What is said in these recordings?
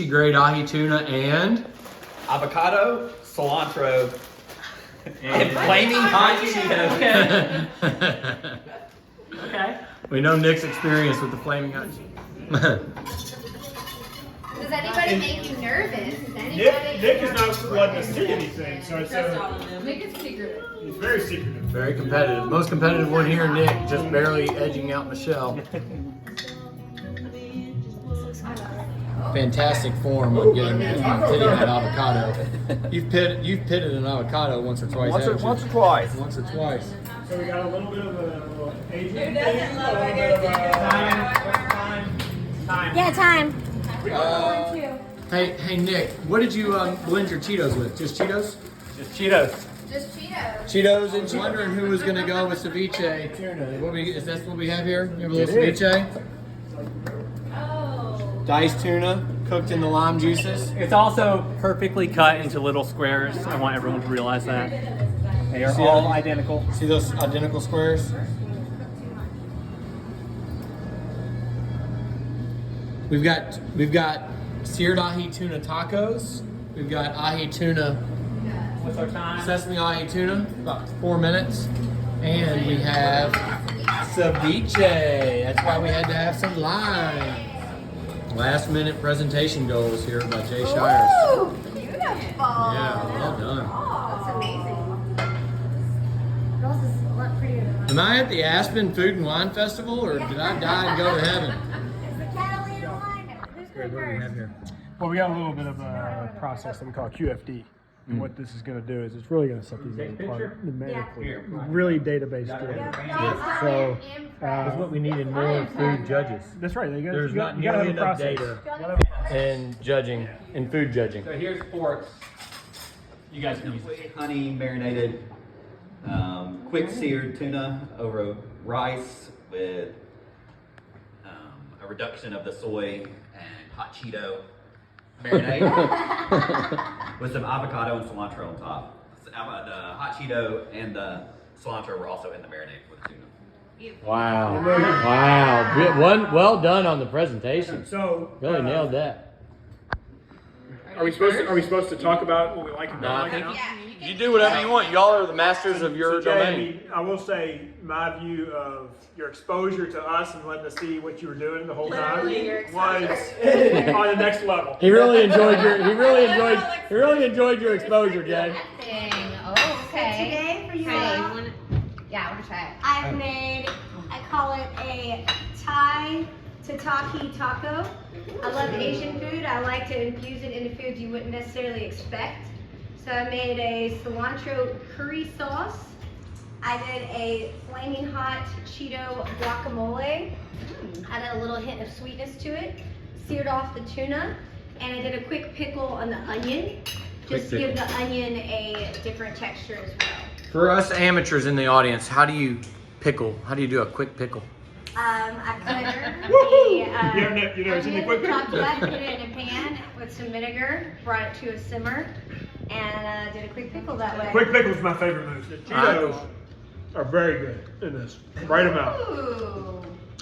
Grade ahi tuna and avocado, cilantro, and flaming hot Cheetos. Okay. We know Nick's experience with the flaming hot Does anybody make you nervous? Is anybody Nick is not letting us see anything, so it's Nick is secretive. he's very secretive. Very competitive. Most competitive one here, Nick, just barely edging out Michelle. Fantastic form on getting that avocado. You've pitted an avocado once or twice. Once or twice. Once or twice. So we got a little bit of a Asian thing, doesn't a love little it? bit of time. Yeah, time. Hey Nick, what did you blend your Cheetos with? Just Cheetos? Just Cheetos. Just Cheetos. Cheetos, and wondering who was gonna go with ceviche tuna. Is that what we have here? You have a little ceviche? Oh. Diced tuna, cooked in the lime juices. It's also perfectly cut into little squares. I want everyone to realize that. They are See all how- identical. See those identical squares? We've got seared ahi tuna tacos. We've got ahi tuna, What's our time? sesame ahi tuna, about 4 minutes. And we have ceviche. That's why we had to have some lime. Last minute presentation goals here by Jay Shires. Ooh, beautiful. Yeah, well done. That's amazing. Girls is a lot prettier than mine. Am I at the Aspen Food and Wine Festival, or did I die and go to heaven? Is the Catalina wine? Who's going first? here? Well, we got a little bit of a process that we call QFD. And what this is going to do is it's really going to set these things apart numerically. Really database driven. So That's what we need in more food judges. that's right. There's you not gotta have nearly a enough process. data in judging, in food judging. So here's forks. You guys can use it. Simply honey marinated, quick seared tuna over rice with a reduction of the soy and hot Cheeto marinade with some avocado and cilantro on top. The hot Cheeto and the cilantro were also in the marinade with the tuna. Wow. Wow. Well done on the presentation. So Really nailed that. Are we supposed to talk about what we like and don't like? now? Yeah, You do whatever you want. Y'all are the masters of your So, Jay, I domain. mean, I will say my view of your exposure to us and letting us see what you were doing the whole time was on the next level. He really enjoyed your exposure, Jay. Thing. Oh, okay. Today for you Hey, all, yeah, I want to try it. I've made, I call it a Thai tataki taco. I love Asian food. I like to infuse it into foods you wouldn't necessarily expect. So I made a cilantro curry sauce. I did a flaming hot Cheeto guacamole. Added a little hint of sweetness to it. Seared off the tuna. And I did a quick pickle on the onion. Just to give the onion a different texture as well. For us amateurs in the audience, how do you pickle? How do you do a quick pickle? I cut You've never seen the quick pickle? chopped it up, put it in a pan with some vinegar, brought it to a simmer, and did a quick pickle that way. Quick pickle's my favorite move. The Cheetos are very good in this. Right amount. Ooh.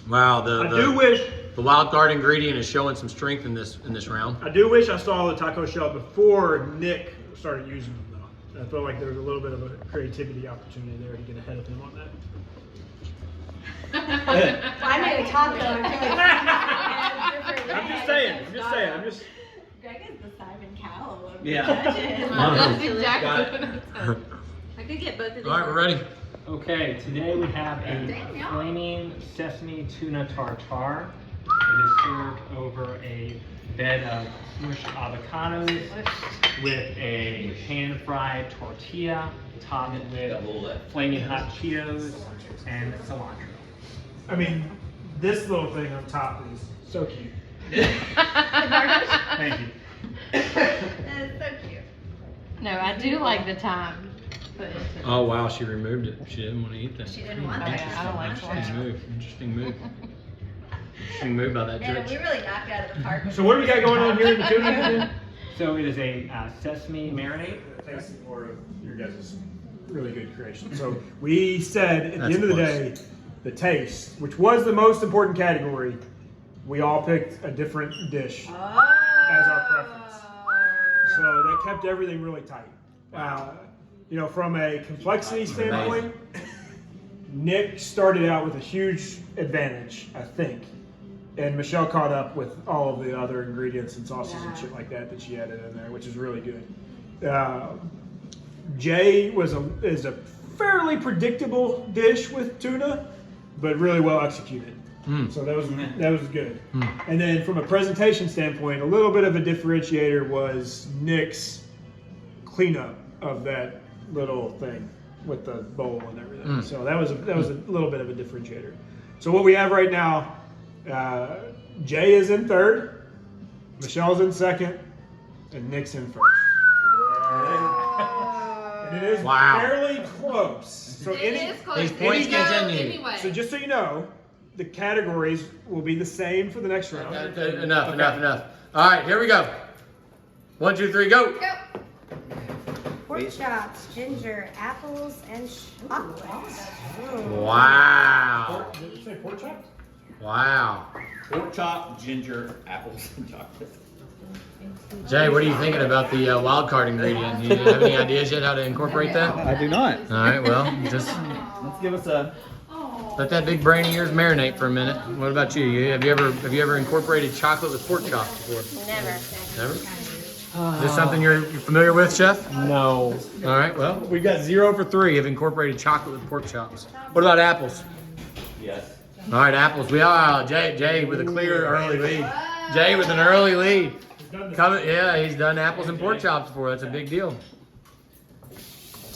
Wow, I do wish the wild card ingredient is showing some strength in this round. I saw the taco shell before Nick started using them though. I feel like there was a little bit of a creativity opportunity there to get ahead of him on that. I made a taco. I'm just saying. Greg is the Simon Cowell of Yeah. That's exactly Got it. what I'm saying. I could get both of these. All right, we're ready. Okay, today we have a flaming sesame tuna tartare. It is served over a bed of smushed avocados with a pan-fried tortilla topped with flaming hot Cheetos and cilantro. I mean, this little thing on top is so cute. Thank you. That's so cute. No, I do like the time. But Oh wow, she removed it. She didn't want to eat that. She didn't want Oh, that. yeah, I don't like Interesting cilantro. move. Interesting move. Interesting move by that And we judge. really knocked it out of the park. So what do we got going on here in the tuna? So it is a sesame marinade. Tasting more of your guys' really good creation. So we said at the That's end of the close. day, the taste, which was the most important category, we all picked a different dish. Oh. as our preference. So that kept everything really tight. You know, from a complexity standpoint, Nick started out with a huge advantage, I think. And Michelle caught up with all of the other ingredients and sauces and shit like that she added in there, which is really good. Jay is a fairly predictable dish with tuna, but really well executed. So that was good. And then from a presentation standpoint, a little bit of a differentiator was Nick's cleanup of that little thing with the bowl and everything. So that was a little bit of a differentiator. So what we have right now, Jay is in third, Michelle's in second, and Nick's in first. And it is fairly close. So These points continue. Anyway. So just so you know, the categories will be the same for the next round. Enough. All right, here we go. 1, 2, 3, go. Go. Pork chops, ginger, apples, and chocolate. Wow. Did you say pork chops? Wow. Pork chop, ginger, apples, and chocolate. Jay, what are you thinking about the wild card ingredient? Do you have any ideas yet how to incorporate that? I do not. All right, well, just Let's give us a. let that big brain of yours marinate for a minute. What about you? Have you ever incorporated chocolate with pork chops before? Never. Never? Is this something you're familiar with, Chef? No. All right, well, we've got 0 for 3 of incorporated chocolate with pork chops. What about apples? Yes. All right, apples. Jay with a clear early lead. Jay with an early lead. He's done apples and pork chops before. That's a big deal.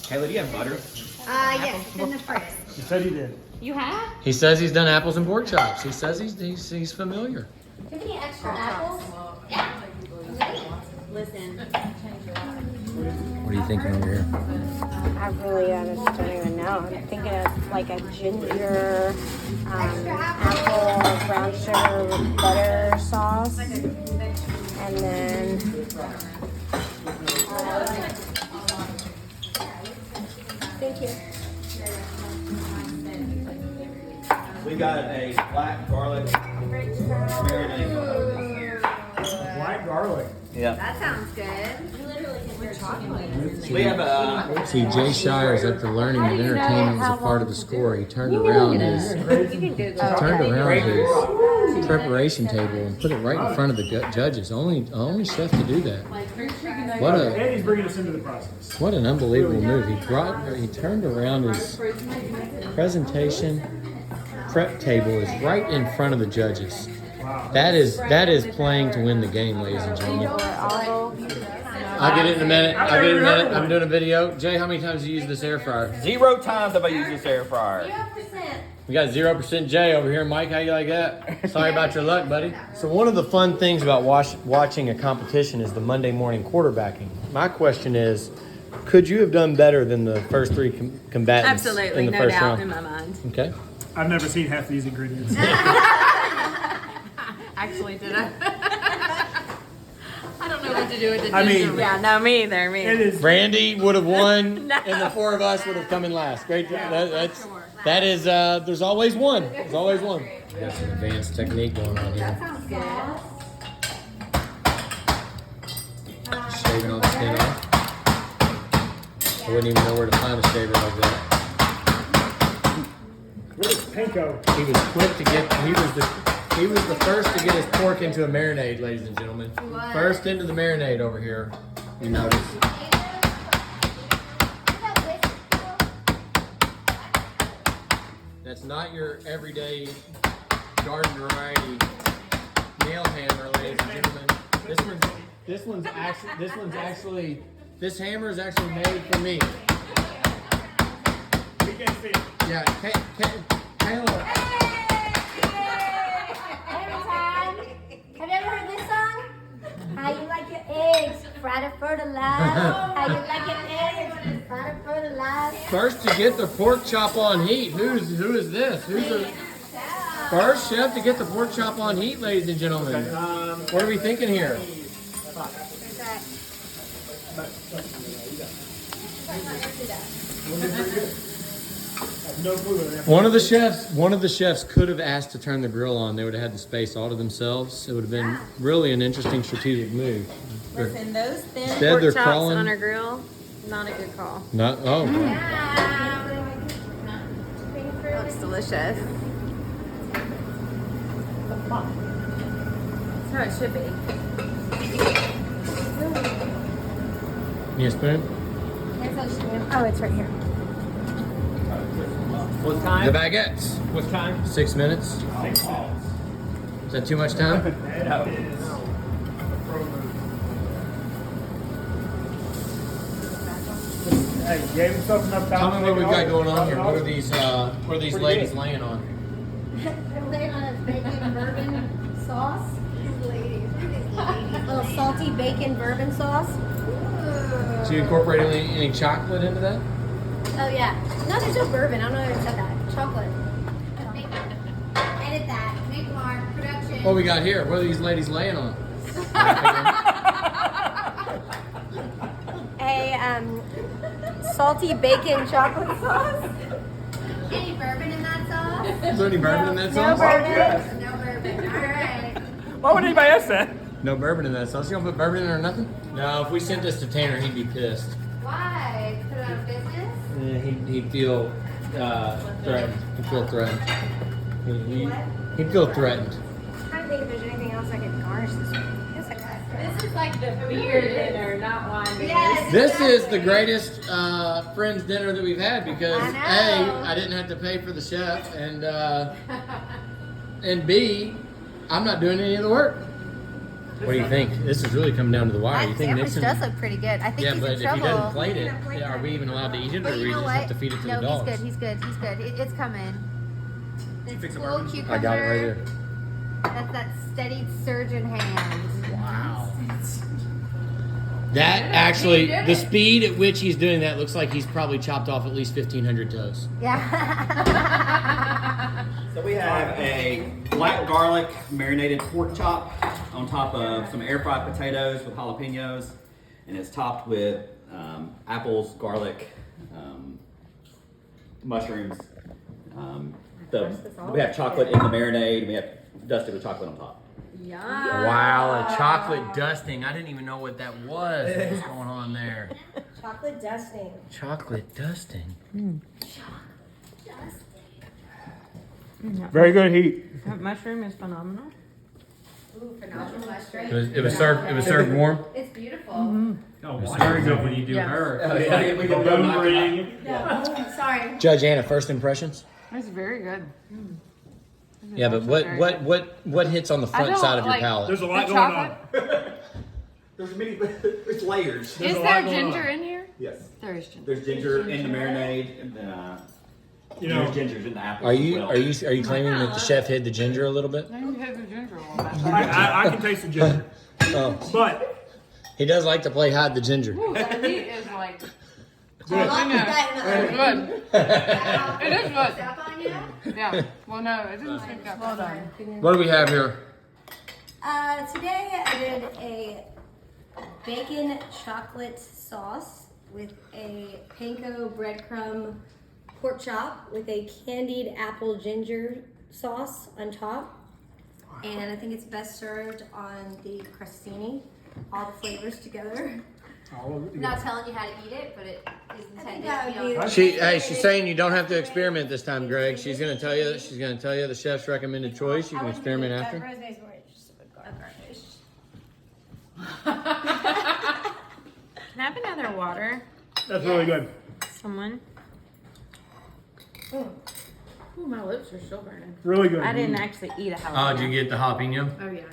Kayla, do you have butter? Yes, in the fridge. You said he did. You have? He says he's done apples and pork chops. He says he's familiar. Do you have any extra apples? Listen. What are you thinking over here? I really honestly don't even know. I'm thinking of like a ginger, apple, brown sugar, butter sauce. And then thank you. We got a black garlic marinade. Black garlic. Yeah. That sounds good. We have a. See, Jay Shires, after learning that entertainment was a part of the score, he turned around his preparation table and put it right in front of the judges. Only chef to do that. And he's bringing us into the process. What an unbelievable move! He turned around his presentation prep table is right in front of the judges. That is playing to win the game, ladies and gentlemen. I'll get it in a minute. I'm doing a video. Jay, how many times do you use this air fryer? 0 times have I used this air fryer. We got 0% Jay over here. Mike, how you like that? Sorry about your luck, buddy. So one of the fun things about watching a competition is the Monday morning quarterbacking. My question is, could you have done better than the first 3 combatants Absolutely, in the no first doubt round? in my mind. Okay. I've never seen half these ingredients. Actually, did I? I don't know what to do with the ginger. I mean, yeah, no, me either. Me. It is. Randy would have won, No. and the 4 of us would have come in last. Great job. That is. There's always one. There's always one. Got some advanced technique going on here. Sounds good. Shaving all the skin off. I wouldn't even know where to find a shaver like that. Where's Panko? He was quick to get. He was the first to get his pork into a marinade, ladies and gentlemen. First into the marinade over here. You notice. That's not your everyday garden variety nail hammer, ladies and gentlemen. This hammer is actually made for me. We can't see it. Yeah, Kayla. Have you ever heard this song? How you like your eggs? Fried or fertilized? How you like your eggs? Fried or fertilized? First to get the pork chop on heat. Who is this? Who's the first chef to get the pork chop on heat, ladies and gentlemen? What are we thinking here? have no clue what that One of the chefs could have asked to turn the grill on. They would have had the space all to themselves. It would have been really an interesting strategic move. Listen, those thin Instead, pork they're chops crawling. on a grill, not a good call. Not oh. Looks delicious. That's how it should be. Need a spoon? Oh, it's right here. What time? The baguettes. What time? 6 minutes. 6 minutes. Is that too much time? Hey, you gave himself enough time. Tell to me what make we've it got all. going on here. What are these Pretty ladies good. laying on? They're laying on a bacon bourbon sauce. Little salty bacon bourbon sauce. So you incorporate any chocolate into that? Oh yeah. No, there's no bourbon. I don't know if I said that. Chocolate. Edit that. Make more production. What we got here? What are these ladies laying on? A salty bacon chocolate sauce. Any bourbon in that sauce? Is there any bourbon in that No sauce? bourbon. No bourbon. All right. Why would anybody ask that? No bourbon in that sauce. You don't put bourbon in or nothing? No, if we sent this to Tanner, he'd be pissed. Why? Put it out of business? Yeah, he'd feel threatened. He'd feel threatened. He'd feel threatened. I'm trying to think if there's anything else I could garnish this with. Yes, I got. This is like the beer dinner, not wine dinner. Yes. This is the greatest friends dinner that we've had because I know. A, I didn't have to pay for the chef, and B, I'm not doing any of the work. What do you think? This is really coming down to the wire. You That think sandwich Nixon? does look pretty good. I think Yeah, he's but in if trouble. he doesn't plate it, are we even allowed to eat it, or But do you we know just what? have to feed it to no, the dogs? he's good. It's coming. It's cool cucumber. I got it right here. That's that steady surgeon hand. Wow. That actually, the speed at which he's doing that looks like he's probably chopped off at least 1,500 toes. Yeah. So we have a black garlic marinated pork chop on top of some air fried potatoes with jalapenos, and it's topped with apples, garlic, mushrooms. We have chocolate in the marinade, and we have dusted with chocolate on top. Yum. Wow, a chocolate dusting. I didn't even know what that was. What's going on there? Chocolate dusting. Chocolate dusting. Very good heat. That mushroom is phenomenal. Ooh, phenomenal mushroom. It was served warm. It's beautiful. Oh, it's very good when you do Yeah. her. We can Balloon ring. Sorry. Judge Anna, first impressions? It's very good. Yeah, but what hits on the front don't side of your like- palate? There's a lot The going on. There's there's layers. There's Is a there lot going ginger on. in here? Yes. There is ginger. There's ginger in the marinade, and then You know, there's ginger's in the apples. Are as you well. are you claiming that the chef hid the ginger a little bit? No, you have the ginger a little bit. I can taste the ginger, Oh, but he does like to play hide the ginger. Ooh, that meat is like good. I know. It's good. It is good. Step on you? Yeah. Well, no, it doesn't stick up. Hold on. What do we have here? Today I did a bacon chocolate sauce with a panko breadcrumb pork chop with a candied apple ginger sauce on top. And I think it's best served on the crostini, all the flavors together. I'm not telling you how to eat it, but it is intended to be She's saying you don't have to experiment this time, Greg. She's gonna tell you the chef's recommended choice. You can experiment after. Rosemary's more interested with garnish. Can I have another water? That's really good. Someone? Ooh, my lips are still burning. Really good. I didn't actually eat a Oh, jalapeno. did you get the jalapeno? Oh yeah.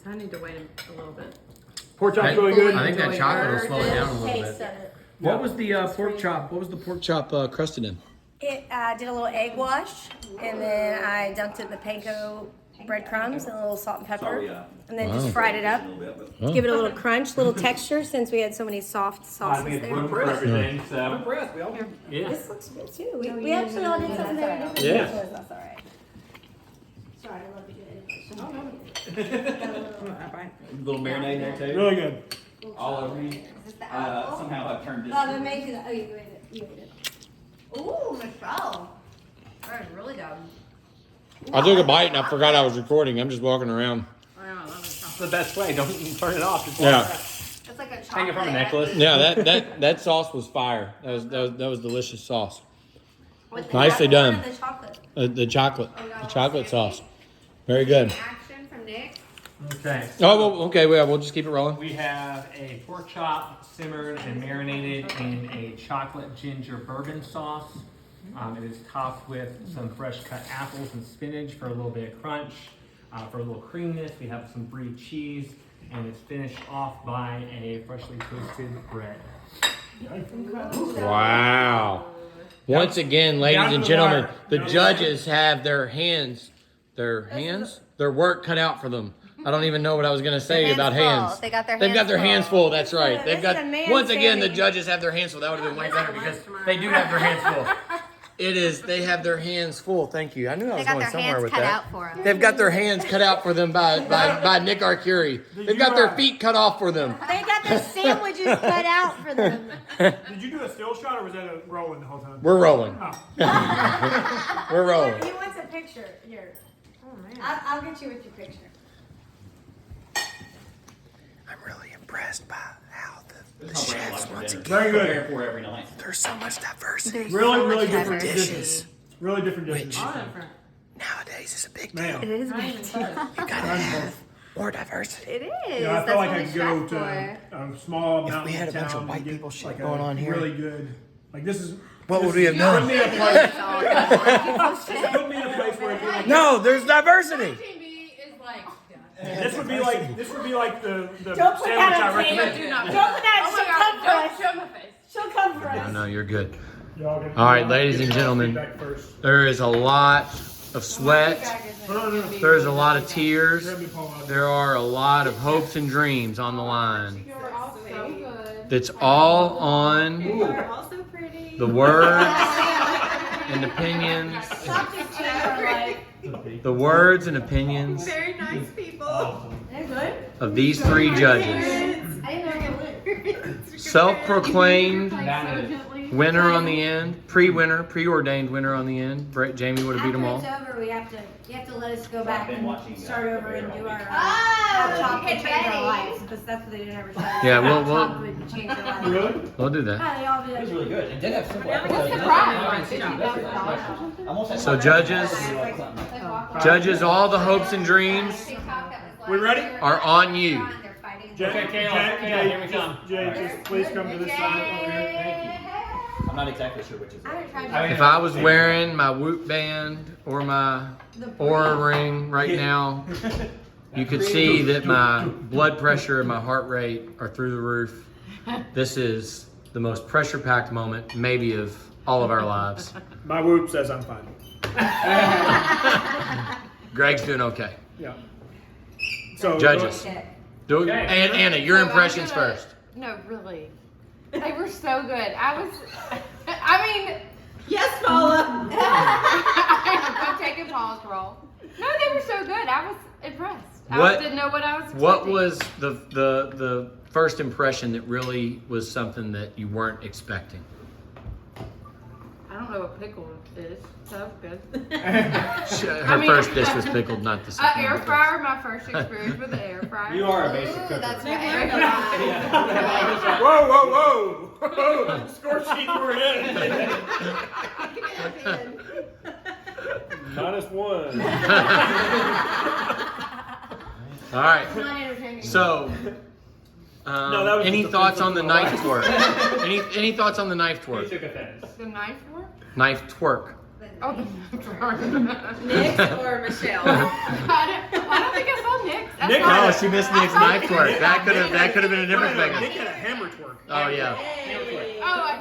So I need to wait a little bit. Pork chop's really good. I think that chocolate will slow it down a little Taste bit. of it. What was the pork chop? What was the pork chop crusted in? It did a little egg wash, and then I dunked it in the panko breadcrumbs and a little salt and pepper, Sorry, and then Wow. just fried it up. A little bit, but Give it a little crunch, little texture, since we had so many soft sauces there. For everything, so impressed. We all yeah. This looks good too. We actually all did something very different. Yeah. That's all right. Sorry, I love you. a little marinade there too. Really good. All over me. Is this the apple? Somehow I've turned this. Oh, but maybe the, oh, you ate it. You ate it. Ooh, Michelle. That is really good. I took a bite and I forgot I was recording. I'm just walking around. I know, I love Michelle. That's the best way. Don't turn it off. Just Yeah. It's like a chocolate. Hang it from a necklace. Yeah, that sauce was fire. That was delicious sauce. With the Nicely chocolate done. or the chocolate? The chocolate sauce. Very good. Action from Nick. Okay. Oh, well, okay. We'll just keep it rolling. We have a pork chop simmered and marinated in a chocolate ginger bourbon sauce. It is topped with some fresh cut apples and spinach for a little bit of crunch. For a little creaminess, we have some brie cheese, and it's finished off by a freshly toasted bread. Wow. Once again, ladies and gentlemen, the judges have their work cut out for them. I don't even know what I was going to say Hands about full. hands. They got their They've got hands their full. hands full. That's right. This They've got is a man once again the standing. judges have their hands full. That would have been way better because they do have their hands full. It is. They have their hands full. Thank you. I knew I They was got going their somewhere hands with cut that. out for them. They've got their hands cut out for them by Nick Arcuri. They've got their feet cut off for them. They got their sandwiches cut out for them. Did you do a still shot or was that a rolling the whole time? We're rolling. Oh. We're rolling. He wants a picture. Here. Oh, man. I'll get you with your picture. I'm really impressed by how the This is how Brandon likes her dinner. Very good. Prepare for every night. there's so much diversity. Really, so really much different diversity. dishes. Really different dishes. Nowadays is a big deal. Man. It is big. You gotta have more diversity. It is. Yeah, I That's feel like what I we could go strive to a small If we mountain had a bunch of town white and get, people shit like, going on here. Really good. Like this is. What this would we have is- done? Put me in a place. Put me in a place where it'd be like. No, there's diversity. TV is like. This would be like the Don't put sandwich that I on recommend. Do not. Don't put that. Oh She'll my come god, don't for us. show my face. She'll come for No, us. no, you're good. Y'all gonna- All right, ladies and gentlemen. Feedback first. There is a lot of sweat. No, no, no. There's a lot of tears. Grab me, Paul. There are a lot of hopes and dreams on the line. You're all so good. That's all on You're also pretty. the words and opinions. Something's changed our life. The words and opinions Very nice people. They're good. of these three judges. I didn't know they were. Self-proclaimed That is. winner on the end, preordained winner on the end. Jamie would have beat them all. After it's over, you have to let us go back been and watching start that over and do our Oh, chop you and get change our ready. lives because that's what they didn't ever show. Yeah, we'll- Chop would change their lives. Really? We'll do that. Yeah, they all do It was that. really good. It did have simple What's episodes. the prize? So judges, all the hopes and dreams We ready? are on you. Jay, Okay, chaos, chaos, here we come. Jay, just please come to this side over here. Thank you. I'm not exactly sure which is it. If I was wearing my Whoop band or my Aura ring right now, you could see that my blood pressure and my heart rate are through the roof. This is the most pressure-packed moment, maybe, of all of our lives. My whoop says I'm fine. Greg's doing okay. Yeah. So Judges. Do Okay. and Anna, your So I'm impressions gonna- first. No, really. They were so good. I mean, Yes, Paula. I'm taking Paul's role. No, they were so good. I was impressed. I What- didn't know what I was expecting. What was the first impression that really was something that you weren't expecting? I don't know what pickle is. So that was good. Her first dish was pickled, not the second. Air fryer, my first experience with the air fryer. You are a basic cooker. That's Never right. Whoa, whoa, whoa! Score sheet we're in. -1. All right. Not entertaining. So, No, that was any just a thoughts on the physical knife twerk? Any thoughts on the knife He twerk? took offense. The knife work? Knife twerk. Oh, the knife work. Nick or Michelle? I don't think I saw Nick's. I Nick- saw- Oh, she missed Nick's knife twerk. That could have been a different Nick thing. had a hammer twerk. Oh yeah.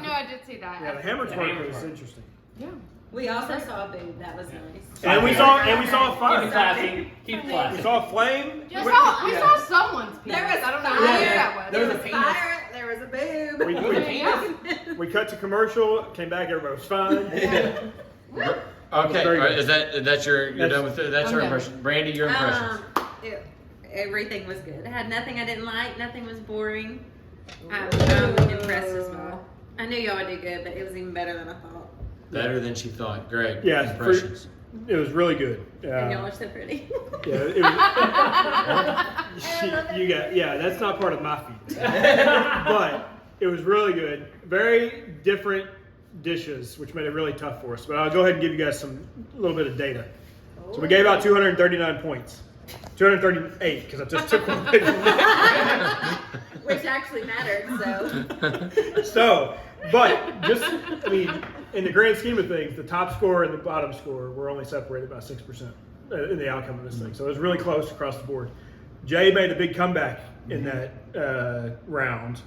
No, I did see that. Yeah, the hammer The twerk hammer was twerk. interesting. Yeah. We also saw a boob. That was nice. And we saw a Keep it fire. classy. Keep it We classy. saw a flame. We saw someone's penis. There was I don't know fire. who that was. There was a penis. Fire. There was a boob. We cut to commercial. Came back. Everybody was fine. Okay. Very All right, good. you're done with that's I'm her done. impression. Brandy, your impressions. Everything was good. I had nothing I didn't like. Nothing was boring. I'm impressed as well. I knew y'all would do good, but it was even better than I thought. Better than she thought. Greg, Yeah, impressions. It was really good. And y'all are so pretty. Yeah, it was, that's not part of my feat. But it was really good. Very different dishes, which made it really tough for us. But I'll go ahead and give you guys a little bit of data. So we gave out 239 points. 238, because I just took one away from Nick. Which actually mattered, so. So, but just, I mean, in the grand scheme of things, the top score and the bottom score were only separated by 6% in the outcome of this thing. So it was really close across the board. Jay made a big comeback in that round,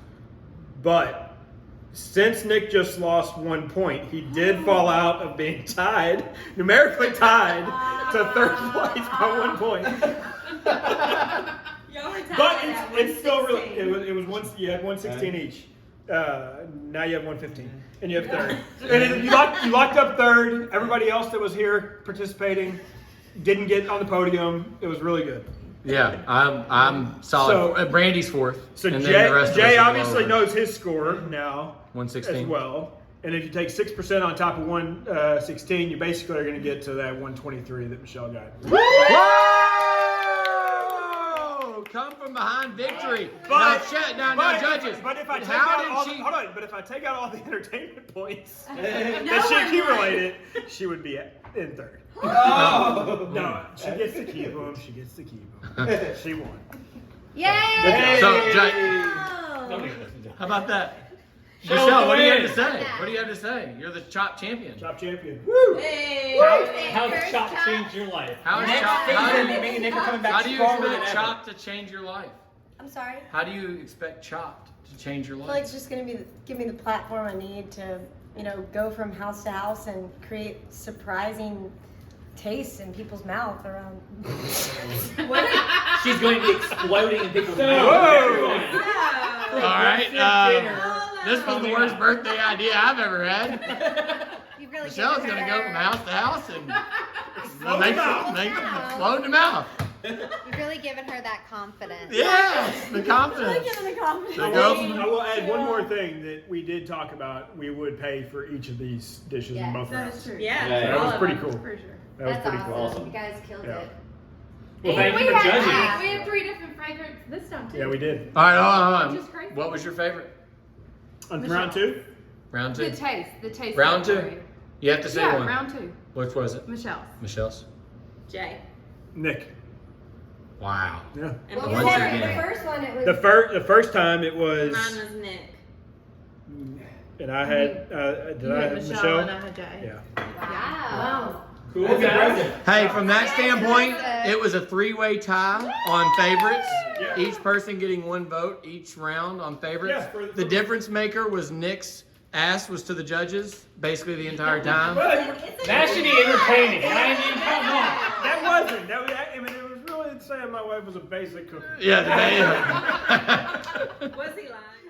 but since Nick just lost 1 point, he did fall out of being tied, numerically tied, to third place by 1 point. Y'all were tied But at it's still really, 116. it was one, you had 116 each. Now you have 115, and you have third. And you locked up third. Everybody else that was here participating didn't get on the podium. It was really good. Yeah, I'm solid. So- Brandy's fourth. So and then the rest of us Jay are obviously lower. knows his score now 116. as well. And if you take 6% on top of 116, you basically are going to get to that 123 that Michelle got. Whoa! Come from behind victory. now, judges. But if I take how out did all she? hold on, but if I take out all the entertainment points No that she one accumulated, she would be in third. Oh. No, she gets to keep them. She gets to keep them. She won. Yay! So, Oh. how about that? Show Michelle, what do you have win. to say? What do you have to say? You're the chop champion. Top champion. Hey. How's Chop changed your life? How is Next chop? season, me and Nick are coming back How do you stronger than expect ever. chop to change your life? I'm sorry. How do you expect Chopped to change your I feel like life? it's just going to give me the platform I need to, go from house to house and create surprising tastes in people's mouth around. She's going to be exploding in people's Whoa. mouths. All right. This was the worst birthday idea I've ever had. You've really Michelle's given gonna her- go from house to house and Explode make the mouth. explode the mouth. You've really given her that confidence. Yes, the confidence. Give them the confidence. The I girls. will add one more thing that we did talk about. We would pay for each of these dishes in both rounds. true. Yeah. Yeah, That all was of pretty them. cool. For sure. That was That's pretty awesome. cool. You guys killed Yeah. it. Well, thank you for We judging. had 3 different fragrances this time too. Yeah, we did. All right, hold on. Which is crazy. What was your favorite? On Michelle. round 2? Round The two. taste. Round two? category. You have to say Yeah, one. round 2. Which was it? Michelle's. Michelle's. Jay. Nick. Wow. Yeah. And Well, Once the again. first one, it was. The first time it was, mine was Nick. and I had, did I have Michelle? and I had Jay. Yeah. Wow. Cool guys. Hey, from that standpoint, it was a 3-way tie on favorites. Yeah. Each person getting 1 vote each round on favorites. Yeah, for- The difference maker was Nick's ass was to the judges basically the entire time. That should be entertaining. I mean, come on. That wasn't. I mean, it was really saying my wife was a basic cooker. Yeah. Was he lying?